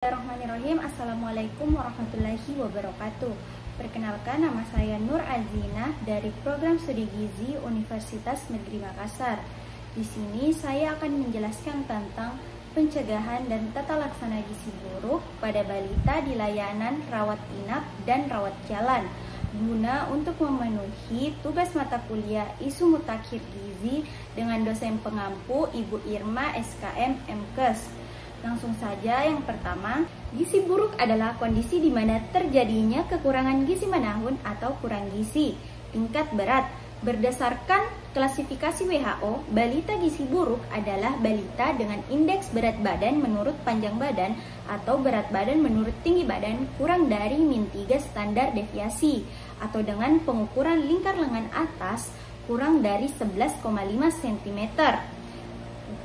Bismillahirrahmanirrahim. Assalamualaikum warahmatullahi wabarakatuh. Perkenalkan, nama saya Nur Azinah dari Program Studi Gizi Universitas Negeri Makassar. Di sini saya akan menjelaskan tentang pencegahan dan tata laksana gizi buruk pada balita di layanan rawat inap dan rawat jalan, guna untuk memenuhi tugas mata kuliah Isu Mutakhir Gizi dengan dosen pengampu Ibu Irma SKM MKes. Langsung saja, yang pertama, gizi buruk adalah kondisi di mana terjadinya kekurangan gizi manahun atau kurang gizi. Tingkat berat, berdasarkan klasifikasi WHO, balita gizi buruk adalah balita dengan indeks berat badan menurut panjang badan atau berat badan menurut tinggi badan kurang dari -3 standar deviasi, atau dengan pengukuran lingkar lengan atas kurang dari 11,5 cm.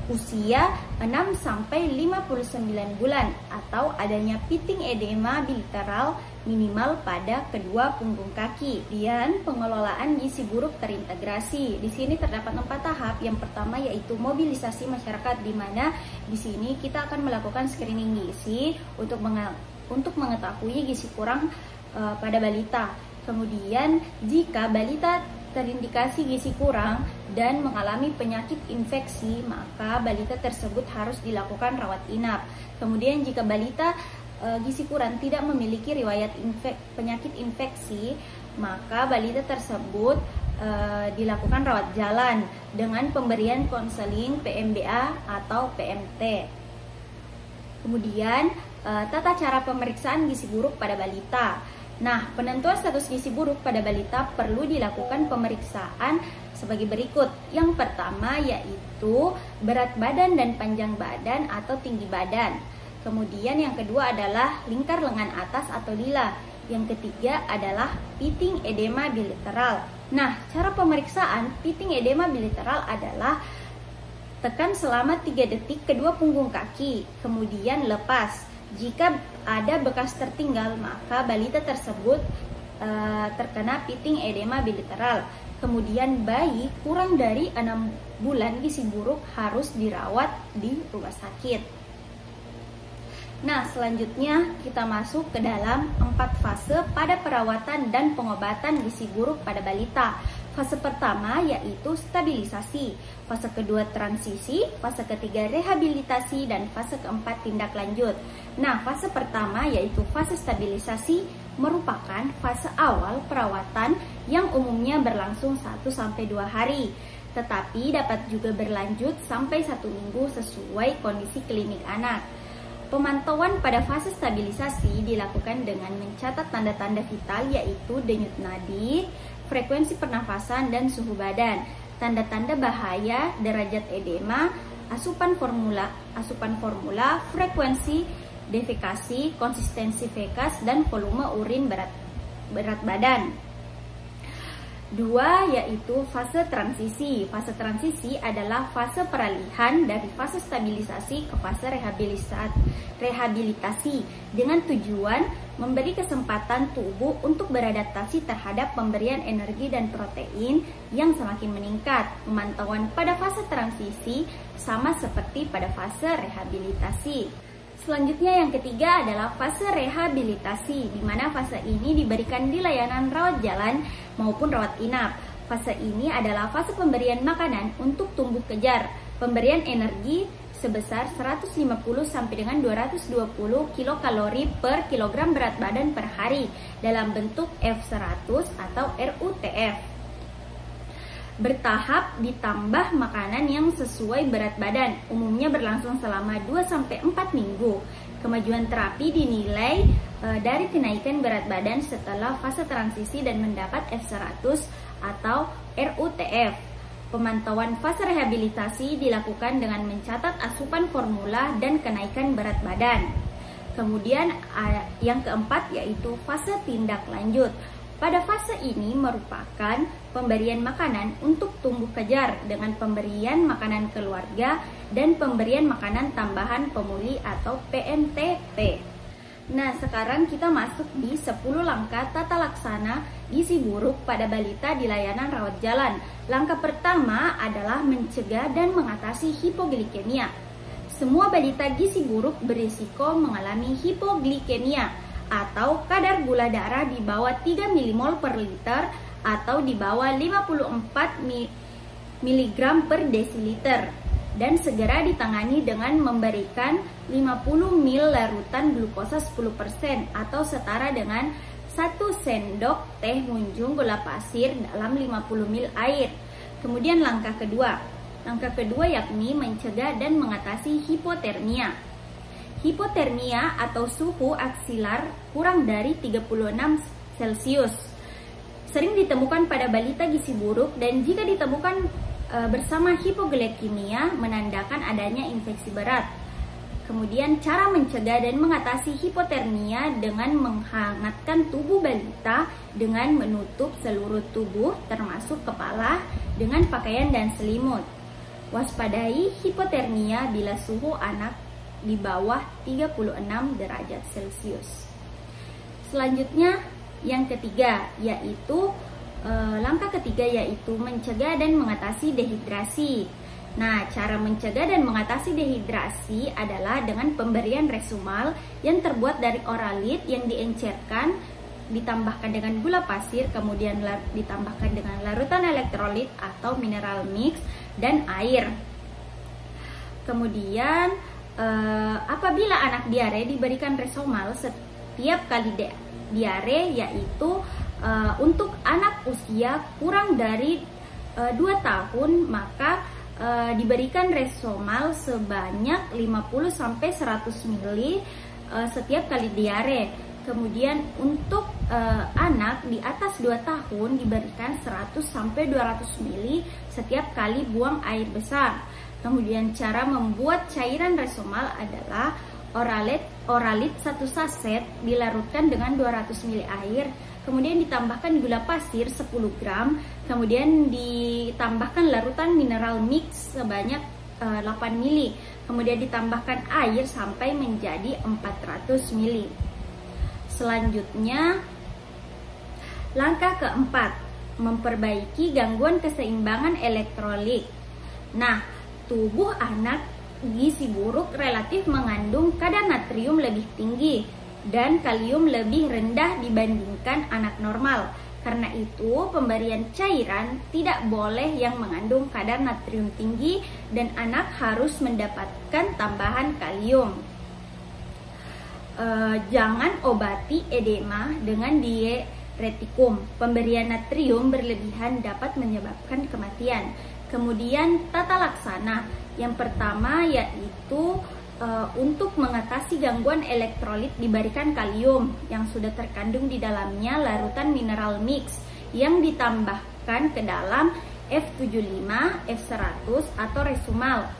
Usia 6-59 bulan, atau adanya pitting edema bilateral minimal pada kedua punggung kaki. Dan pengelolaan gizi buruk terintegrasi. Di sini terdapat 4 tahap. Yang pertama yaitu mobilisasi masyarakat, di mana di sini kita akan melakukan screening gizi untuk mengetahui gizi kurang pada balita. Kemudian jika balita terindikasi gizi kurang dan mengalami penyakit infeksi, maka balita tersebut harus dilakukan rawat inap. Kemudian jika balita gizi kurang tidak memiliki riwayat penyakit infeksi, maka balita tersebut dilakukan rawat jalan dengan pemberian konseling PMBA atau PMT. Kemudian tata cara pemeriksaan gizi buruk pada balita. Nah, penentuan status gizi buruk pada balita perlu dilakukan pemeriksaan sebagai berikut. Yang pertama yaitu berat badan dan panjang badan atau tinggi badan. Kemudian yang kedua adalah lingkar lengan atas atau lila. Yang ketiga adalah pitting edema bilateral. Nah, cara pemeriksaan pitting edema bilateral adalah tekan selama 3 detik kedua punggung kaki, kemudian lepas. Jika ada bekas tertinggal, maka balita tersebut terkena pitting edema bilateral. Kemudian bayi kurang dari 6 bulan gizi buruk harus dirawat di rumah sakit. Nah, selanjutnya kita masuk ke dalam 4 fase pada perawatan dan pengobatan gizi buruk pada balita. Fase pertama yaitu stabilisasi, fase kedua transisi, fase ketiga rehabilitasi, dan fase keempat tindak lanjut. Nah, fase pertama yaitu fase stabilisasi merupakan fase awal perawatan yang umumnya berlangsung 1-2 hari, tetapi dapat juga berlanjut sampai 1 minggu sesuai kondisi klinik anak. Pemantauan pada fase stabilisasi dilakukan dengan mencatat tanda-tanda vital yaitu denyut nadi, frekuensi pernafasan, dan suhu badan. Tanda-tanda bahaya, derajat edema, asupan formula, frekuensi defekasi, konsistensi fekas, dan volume urin berat badan. 2 yaitu fase transisi. Fase transisi adalah fase peralihan dari fase stabilisasi ke fase rehabilitasi dengan tujuan memberi kesempatan tubuh untuk beradaptasi terhadap pemberian energi dan protein yang semakin meningkat. Pemantauan pada fase transisi sama seperti pada fase rehabilitasi. Selanjutnya yang ketiga adalah fase rehabilitasi, di mana fase ini diberikan di layanan rawat jalan maupun rawat inap. Fase ini adalah fase pemberian makanan untuk tumbuh kejar, pemberian energi sebesar 150 sampai dengan 220 kilokalori per kilogram berat badan per hari dalam bentuk F100 atau RUTF. Bertahap ditambah makanan yang sesuai berat badan, umumnya berlangsung selama 2-4 minggu. Kemajuan terapi dinilai dari kenaikan berat badan setelah fase transisi dan mendapat F100 atau RUTF. Pemantauan fase rehabilitasi dilakukan dengan mencatat asupan formula dan kenaikan berat badan. Kemudian yang keempat yaitu fase tindak lanjut. Pada fase ini merupakan pemberian makanan untuk tumbuh kejar dengan pemberian makanan keluarga dan pemberian makanan tambahan pemulih atau PMTP. Nah, sekarang kita masuk di 10 langkah tata laksana gizi buruk pada balita di layanan rawat jalan. Langkah pertama adalah mencegah dan mengatasi hipoglikemia. Semua balita gizi buruk berisiko mengalami hipoglikemia atau kadar gula darah di bawah 3 mmol per liter atau di bawah 54 mg per desiliter, dan segera ditangani dengan memberikan 50 ml larutan glukosa 10% atau setara dengan 1 sendok teh munjung gula pasir dalam 50 ml air. Kemudian langkah kedua yakni mencegah dan mengatasi hipotermia. Hipotermia atau suhu aksilar kurang dari 36 Celcius sering ditemukan pada balita gizi buruk, dan jika ditemukan bersama hipoglikemia menandakan adanya infeksi berat. Kemudian cara mencegah dan mengatasi hipotermia dengan menghangatkan tubuh balita dengan menutup seluruh tubuh termasuk kepala dengan pakaian dan selimut. Waspadai hipotermia bila suhu anak di bawah 36 derajat Celcius. Selanjutnya yang ketiga yaitu langkah ketiga yaitu mencegah dan mengatasi dehidrasi. Nah, cara mencegah dan mengatasi dehidrasi adalah dengan pemberian resumal yang terbuat dari oralit yang diencerkan, ditambahkan dengan gula pasir, kemudian ditambahkan dengan larutan elektrolit atau mineral mix dan air. Kemudian apabila anak diare diberikan resumal setiap kali diare, yaitu untuk anak usia kurang dari 2 tahun, maka diberikan resomal sebanyak 50-100 ml setiap kali diare. Kemudian untuk anak di atas 2 tahun diberikan 100-200 ml setiap kali buang air besar. Kemudian cara membuat cairan resomal adalah oralit 1 saset dilarutkan dengan 200 ml air, kemudian ditambahkan gula pasir 10 gram, kemudian ditambahkan larutan mineral mix sebanyak 8 ml, kemudian ditambahkan air sampai menjadi 400 ml. Selanjutnya, langkah keempat, memperbaiki gangguan keseimbangan elektrolit. Nah, tubuh anak gizi buruk relatif mengandung kadar natrium lebih tinggi dan kalium lebih rendah dibandingkan anak normal. Karena itu, pemberian cairan tidak boleh yang mengandung kadar natrium tinggi dan anak harus mendapatkan tambahan kalium. Jangan obati edema dengan diuretikum. Pemberian natrium berlebihan dapat menyebabkan kematian. Kemudian tata laksana. Yang pertama yaitu untuk mengatasi gangguan elektrolit diberikan kalium yang sudah terkandung di dalamnya larutan mineral mix yang ditambahkan ke dalam F75, F100 atau resumal.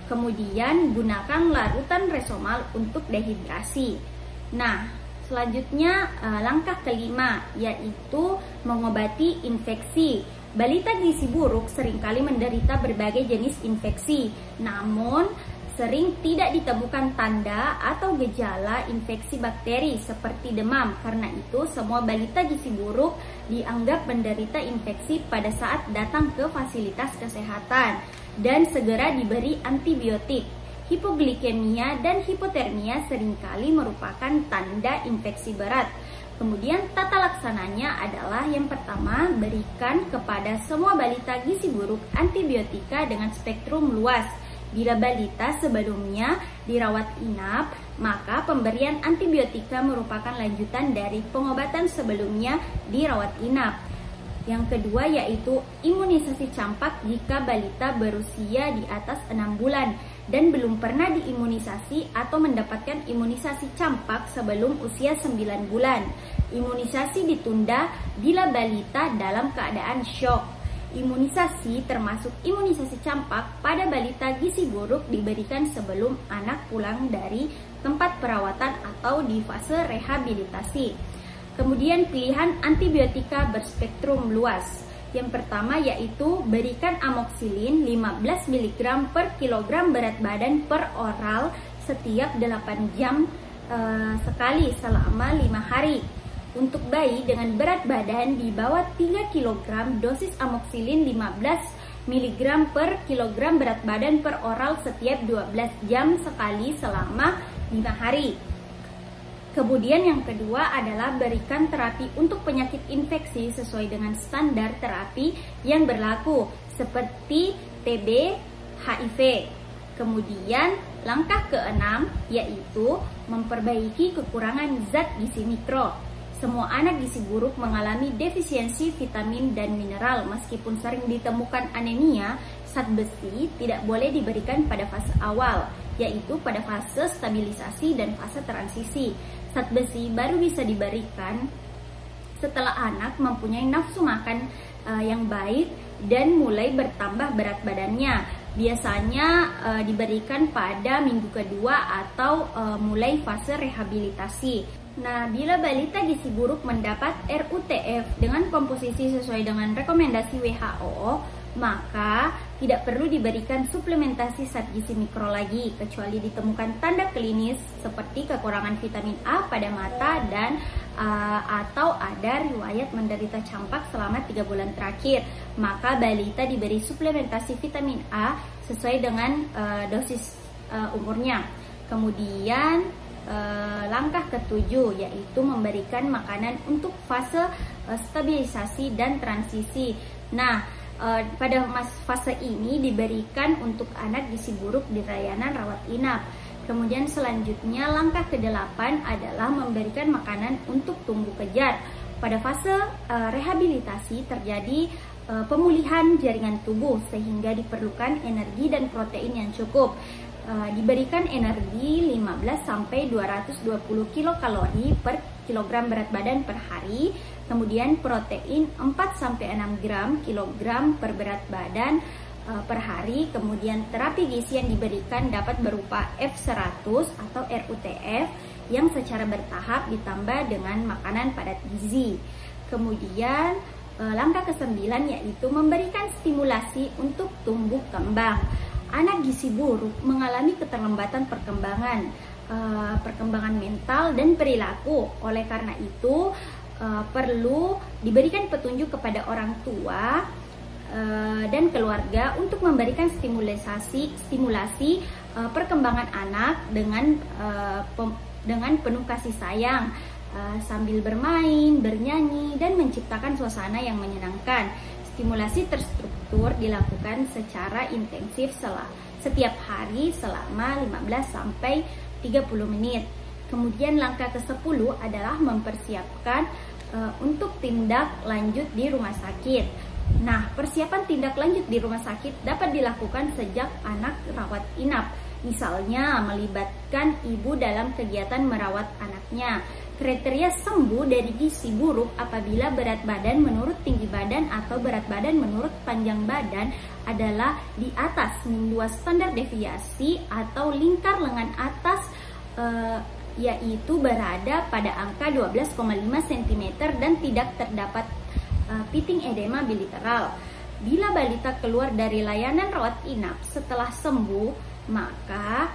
Kemudian gunakan larutan resomal untuk dehidrasi. Nah, selanjutnya langkah kelima yaitu mengobati infeksi. Balita gizi buruk seringkali menderita berbagai jenis infeksi, namun sering tidak ditemukan tanda atau gejala infeksi bakteri seperti demam. Karena itu, semua balita gizi buruk dianggap menderita infeksi pada saat datang ke fasilitas kesehatan dan segera diberi antibiotik. Hipoglikemia dan hipotermia seringkali merupakan tanda infeksi berat. Kemudian tata laksananya adalah yang pertama, berikan kepada semua balita gizi buruk antibiotika dengan spektrum luas. Bila balita sebelumnya dirawat inap, maka pemberian antibiotika merupakan lanjutan dari pengobatan sebelumnya dirawat inap. Yang kedua yaitu imunisasi campak jika balita berusia di atas 6 bulan dan belum pernah diimunisasi atau mendapatkan imunisasi campak sebelum usia 9 bulan. Imunisasi ditunda bila balita dalam keadaan syok. Imunisasi termasuk imunisasi campak pada balita gizi buruk diberikan sebelum anak pulang dari tempat perawatan atau di fase rehabilitasi. Kemudian pilihan antibiotika berspektrum luas. Yang pertama yaitu berikan amoxilin 15 mg per kilogram berat badan per oral setiap 8 jam sekali selama 5 hari. Untuk bayi dengan berat badan di bawah 3 kg, dosis amoxilin 15 mg per kilogram berat badan per oral setiap 12 jam sekali selama 5 hari. Kemudian yang kedua adalah berikan terapi untuk penyakit infeksi sesuai dengan standar terapi yang berlaku seperti TB, HIV. Kemudian langkah keenam yaitu memperbaiki kekurangan zat gizi mikro. Semua anak gizi buruk mengalami defisiensi vitamin dan mineral. Meskipun sering ditemukan anemia, zat besi tidak boleh diberikan pada fase awal, yaitu pada fase stabilisasi dan fase transisi. Zat besi baru bisa diberikan setelah anak mempunyai nafsu makan yang baik dan mulai bertambah berat badannya. Biasanya diberikan pada minggu kedua atau mulai fase rehabilitasi. Nah, bila balita gizi buruk mendapat RUTF dengan komposisi sesuai dengan rekomendasi WHO, maka tidak perlu diberikan suplementasi zat gizi mikro lagi, kecuali ditemukan tanda klinis seperti kekurangan vitamin A pada mata dan atau ada riwayat menderita campak selama 3 bulan terakhir. Maka balita diberi suplementasi vitamin A sesuai dengan dosis umurnya. Kemudian langkah ketujuh yaitu memberikan makanan untuk fase stabilisasi dan transisi. Nah, pada fase ini diberikan untuk anak gizi buruk di layanan rawat inap. Kemudian selanjutnya langkah ke-8 adalah memberikan makanan untuk tumbuh kejar. Pada fase rehabilitasi terjadi pemulihan jaringan tubuh sehingga diperlukan energi dan protein yang cukup. Diberikan energi 15-220 kilokalori per kilogram berat badan per hari, kemudian protein 4-6 gram kilogram per berat badan per hari. Kemudian terapi gizi yang diberikan dapat berupa F100 atau RUTF yang secara bertahap ditambah dengan makanan padat gizi. Kemudian langkah ke-9 yaitu memberikan stimulasi untuk tumbuh kembang. Anak gizi buruk mengalami keterlambatan perkembangan mental dan perilaku. Oleh karena itu perlu diberikan petunjuk kepada orang tua dan keluarga untuk memberikan stimulasi perkembangan anak dengan penuh kasih sayang, sambil bermain, bernyanyi, dan menciptakan suasana yang menyenangkan. Stimulasi terstruktur dilakukan secara intensif setiap hari selama 15-30 menit. Kemudian langkah ke-10 adalah mempersiapkan untuk tindak lanjut di rumah sakit. Nah, persiapan tindak lanjut di rumah sakit dapat dilakukan sejak anak rawat inap. Misalnya melibatkan ibu dalam kegiatan merawat anaknya. Kriteria sembuh dari gizi buruk apabila berat badan menurut tinggi badan atau berat badan menurut panjang badan adalah di atas min 2 standar deviasi atau lingkar lengan atas yaitu berada pada angka 12,5 cm dan tidak terdapat pitting edema bilateral. Bila balita keluar dari layanan rawat inap setelah sembuh, maka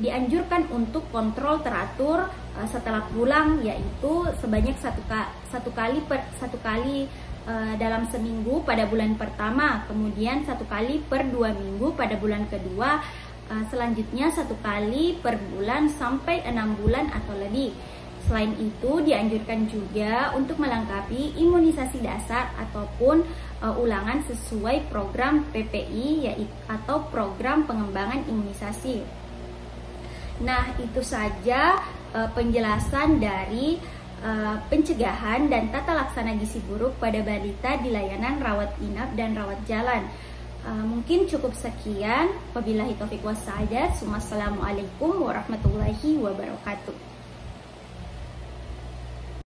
dianjurkan untuk kontrol teratur setelah pulang, yaitu sebanyak satu kali dalam seminggu pada bulan pertama, kemudian 1 kali per 2 minggu pada bulan kedua, selanjutnya 1 kali per bulan sampai 6 bulan atau lebih. Selain itu dianjurkan juga untuk melengkapi imunisasi dasar ataupun ulangan sesuai program PPI yaitu atau program pengembangan imunisasi. Nah, itu saja penjelasan dari pencegahan dan tata laksana gizi buruk pada balita di layanan rawat inap dan rawat jalan. Mungkin cukup sekian. Wabillahi taufiq was hidayah. Wassalamualaikum warahmatullahi wabarakatuh.